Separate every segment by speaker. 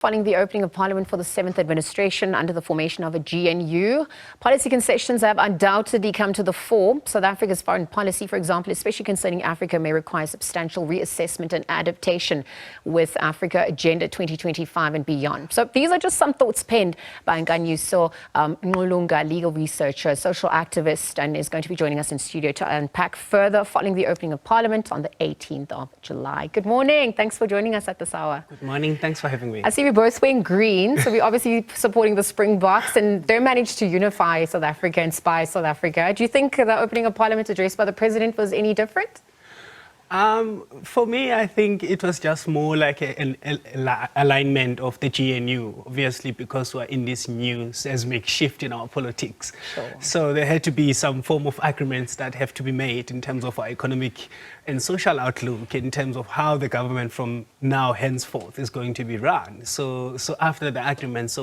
Speaker 1: Following the opening of Parliament for the 7th administration under the formation of a GNU, policy concessions have undoubtedly come to the fore. South Africa's foreign policy, for example, especially concerning Africa, may require substantial reassessment and adaptation with Africa Agenda 2025 and beyond. So these are just some thoughts penned by Nkanyiso Ngqulunga, legal researcher, social activist, and is going to be joining us in studio to unpack further following the opening of Parliament on the 18th of July. Good morning. Thanks for joining us at this hour.
Speaker 2: Good morning. Thanks for having me.
Speaker 1: I see we're both wearing green, so we're obviously supporting the Springboks, and they managed to unify South Africa, inspire South Africa. Do you think the opening of Parliament addressed by the President was any different?
Speaker 2: For me, I think it was just more like an alignment of the GNU, obviously, because we're in this new seismic shift in our politics.
Speaker 1: Sure.
Speaker 2: So there had to be some form of agreements that have to be made in terms of our economic and social outlook, in terms of how the government from now henceforth is going to be run. So after the agreement,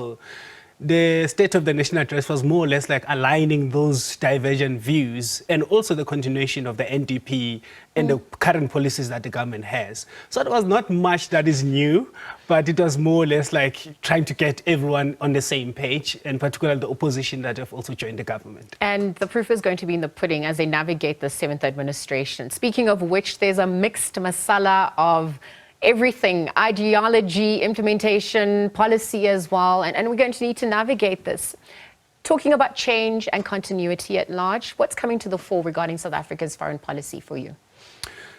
Speaker 2: the State of the Nation address was more or less like aligning those divergent views and also the continuation of the NDP and the current policies that the government has. So it was not much that is new, but it was more or less like trying to get everyone on the same page, and particularly the opposition that have also joined the government.
Speaker 1: And the proof is going to be in the pudding as they navigate the 7th administration. Speaking of which, there's a mixed masala of everything, ideology, implementation, policy as well, and we're going to need to navigate this. Talking about change and continuity at large, what's coming to the fore regarding South Africa's foreign policy for you?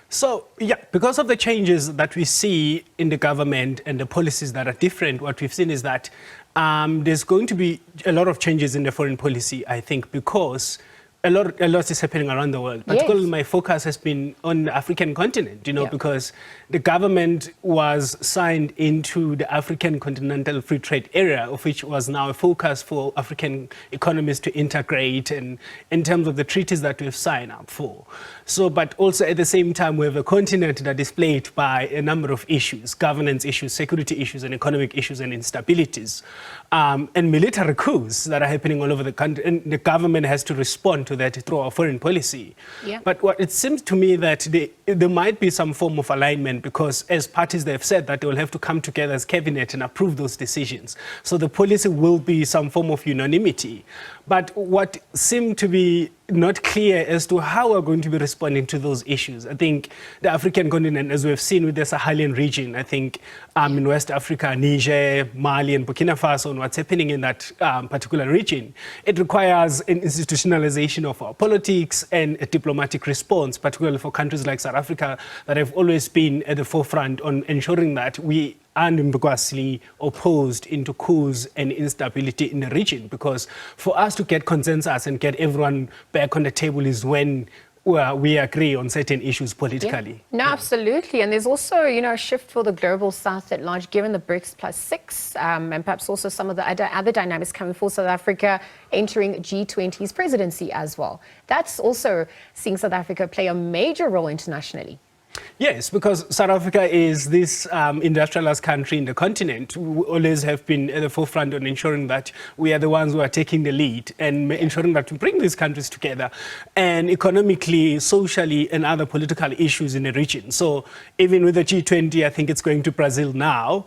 Speaker 2: So, yeah, because of the changes that we see in the government and the policies that are different, what we've seen is that there's going to be a lot of changes in the foreign policy, I think, because a lot is happening around the world. Particularly, my focus has been on the African continent, because the government was signed into the African Continental Free Trade Area, of which was now a focus for African economies to integrate, and in terms of the treaties that we've signed up for. So, but also at the same time, we have a continent that is plagued by a number of issues: governance issues, security issues, and economic issues and instabilities, and military coups that are happening all over the country. And the government has to respond to that through our foreign policy. Yeah. But what it seems to me that there might be some form of alignment, because as parties they have said that they will have to come together as cabinet and approve those decisions. So the policy will be some form of unanimity. But what seemed to be not clear as to how we're going to be responding to those issues. I think the African continent, as we've seen with the Sahelian region, I think in West Africa, Niger, Mali, and Burkina Faso, and what's happening in that particular region, it requires an institutionalization of our politics and a diplomatic response, particularly for countries like South Africa that have always been at the forefront on ensuring that we unambiguously opposed into coups and instability in the region. Because for us to get consensus and get everyone back on the table is when we agree on certain issues politically.
Speaker 1: Yeah. No, absolutely. And there's also, a shift for the global south at large, given the BRICS +6, and perhaps also some of the other dynamics coming for South Africa entering G20's presidency as well. That's also seeing South Africa play a major role internationally.
Speaker 2: Yes, because South Africa is this industrialized country in the continent. We always have been at the forefront on ensuring that we are the ones who are taking the lead and ensuring that we bring these countries together, and economically, socially, and other political issues in the region. So even with the G20, I think it's going to Brazil now.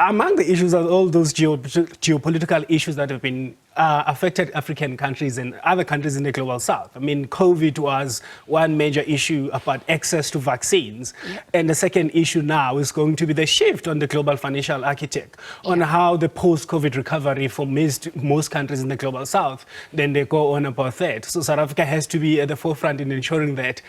Speaker 2: Among the issues are all those geopolitical issues that have been affected African countries and other countries in the global south. I mean, COVID was one major issue about access to vaccines. And the second issue now is going to be the shift on the global financial architect, on how the post-COVID recovery for most countries in the global south, then they go on about that. So South Africa has to be at the forefront in ensuring that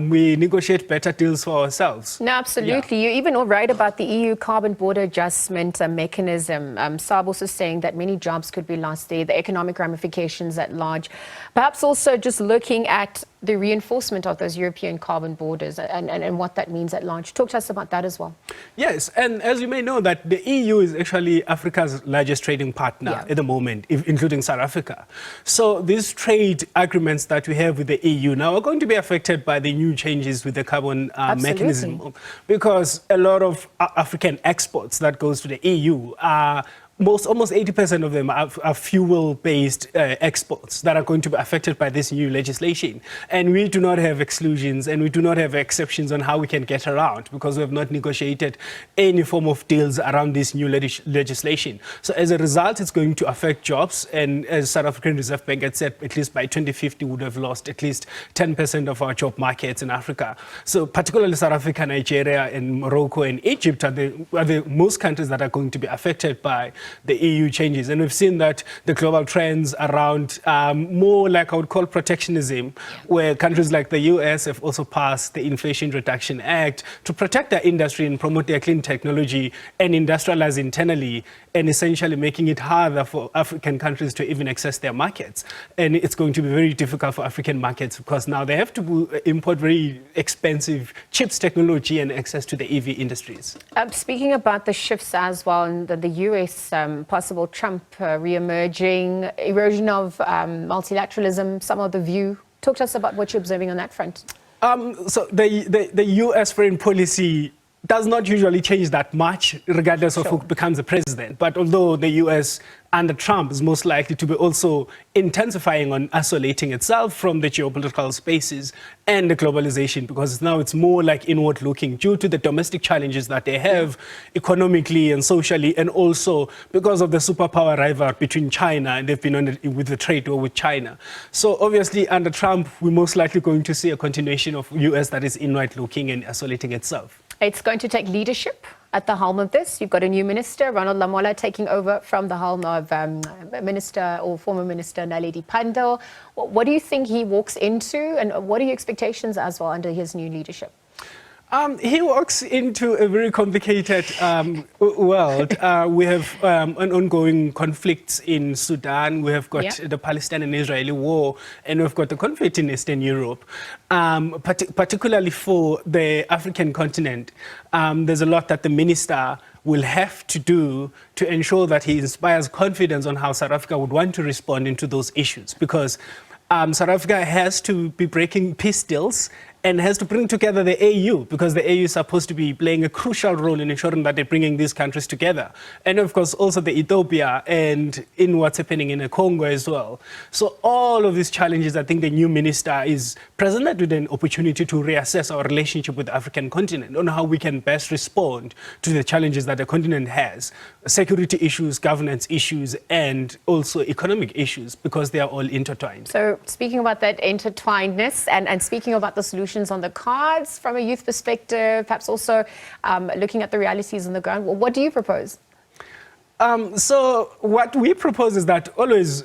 Speaker 2: we negotiate better deals for ourselves.
Speaker 1: No, absolutely. You even all right about the EU carbon border adjustment mechanism. SABC also saying that many jobs could be lost there, the economic ramifications at large. Perhaps also just looking at the reinforcement of those European carbon borders and what that means at large. Talk to us about that as well.
Speaker 2: Yes, and as you may know, that the EU is actually Africa's largest trading partner at the moment, including South Africa. So these trade agreements that we have with the EU now are going to be affected by the new changes with the carbon mechanism, because a lot of African exports that goes to the EU are almost 80% of them are fuel-based exports that are going to be affected by this new legislation. And we do not have exclusions and we do not have exceptions on how we can get around, because we have not negotiated any form of deals around this new legislation. So as a result, it's going to affect jobs. And as South African Reserve Bank had said, at least by 2050, we would have lost at least 10% of our job markets in Africa. So particularly South Africa, Nigeria, and Morocco and Egypt are the most countries that are going to be affected by the EU changes. And we've seen that the global trends around more like I would call protectionism, where countries like the US have also passed the Inflation Reduction Act to protect their industry and promote their clean technology and industrialize internally, and essentially making it harder for African countries to even access their markets. And it's going to be very difficult for African markets because now they have to import very expensive chips technology and access to the EV industries.
Speaker 1: Speaking about the shifts as well, and the US possible Trump re-emerging, erosion of multilateralism, some of the view. Talk to us about what you're observing on that front.
Speaker 2: So the US foreign policy does not usually change that much, regardless of who becomes the president. But although the US under Trump is most likely to be also intensifying on isolating itself from the geopolitical spaces and the globalization, because now it's more like inward looking due to the domestic challenges that they have economically and socially, and also because of the superpower rival between China, and they've been on with the trade war with China. So obviously under Trump, we're most likely going to see a continuation of US that is inward looking and isolating itself.
Speaker 1: It's going to take leadership at the helm of this. You've got a new minister, Ronald Lamola, taking over from the helm of Minister or former Minister Naledi Pandor. What do you think he walks into, and what are your expectations as well under his new leadership?
Speaker 2: He walks into a very complicated world. We have an ongoing conflicts in Sudan. We have got the Palestinian-Israeli war, and we've got the conflict in Eastern Europe. Particularly for the African continent, there's a lot that the minister will have to do to ensure that he inspires confidence on how South Africa would want to respond into those issues, because South Africa has to be breaking peace deals and has to bring together the AU, because the AU is supposed to be playing a crucial role in ensuring that they're bringing these countries together. And of course, also the Ethiopia and in what's happening in the Congo as well. So all of these challenges, I think the new minister is presented with an opportunity to reassess our relationship with the African continent on how we can best respond to the challenges that the continent has. Security issues, governance issues, and also economic issues, because they are all intertwined.
Speaker 1: So speaking about that intertwinedness and speaking about the solutions on the cards from a youth perspective, perhaps also looking at the realities on the ground, what do you propose?
Speaker 2: So what we propose is that always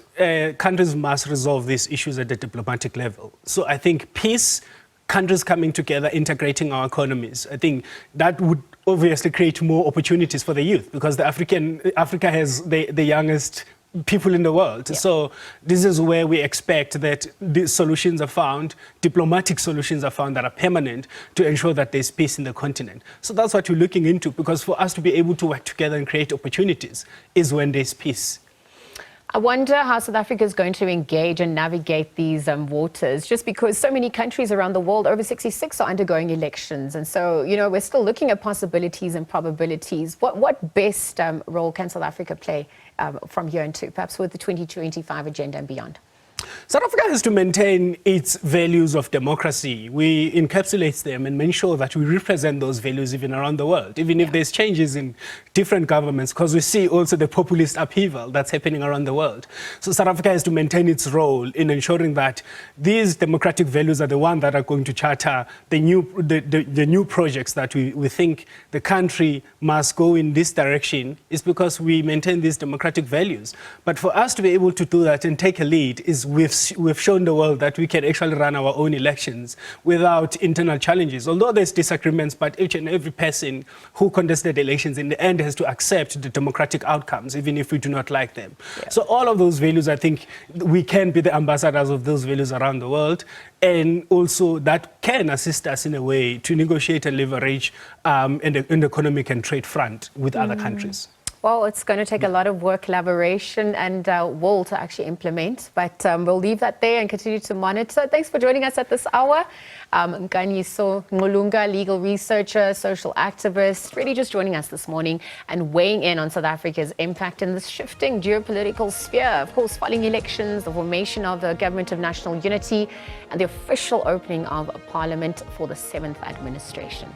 Speaker 2: countries must resolve these issues at the diplomatic level. So I think peace, countries coming together, integrating our economies, I think that would obviously create more opportunities for the youth, because Africa has the youngest people in the world. So this is where we expect that these solutions are found, diplomatic solutions are found that are permanent, to ensure that there's peace in the continent. So that's what we're looking into, because for us to be able to work together and create opportunities is when there's peace.
Speaker 1: I wonder how South Africa is going to engage and navigate these waters, just because so many countries around the world, over 66, are undergoing elections. And so, you know, we're still looking at possibilities and probabilities. What best role can South Africa play from here into, perhaps with the 2025 agenda and beyond?
Speaker 2: South Africa has to maintain its values of democracy. We encapsulate them and make sure that we represent those values even around the world, even if there's changes in different governments, because we see also the populist upheaval that's happening around the world. So South Africa has to maintain its role in ensuring that these democratic values are the ones that are going to charter the new projects that we think the country must go in this direction, is because we maintain these democratic values. But for us to be able to do that and take a lead is we've shown the world that we can actually run our own elections without internal challenges. Although there's disagreements, but each and every person who contested elections in the end has to accept the democratic outcomes, even if we do not like them. So all of those values, I think we can be the ambassadors of those values around the world. And also that can assist us in a way to negotiate and leverage an economic and trade front with other countries.
Speaker 1: Well, it's going to take a lot of work, collaboration, and will to actually implement. But we'll leave that there and continue to monitor. Thanks for joining us at this hour. Nkanyiso Ngqulunga, legal researcher, social activist, really just joining us this morning and weighing in on South Africa's impact in this shifting geopolitical sphere. Of course, following elections, the formation of the Government of National Unity, and the official opening of Parliament for the 7th administration.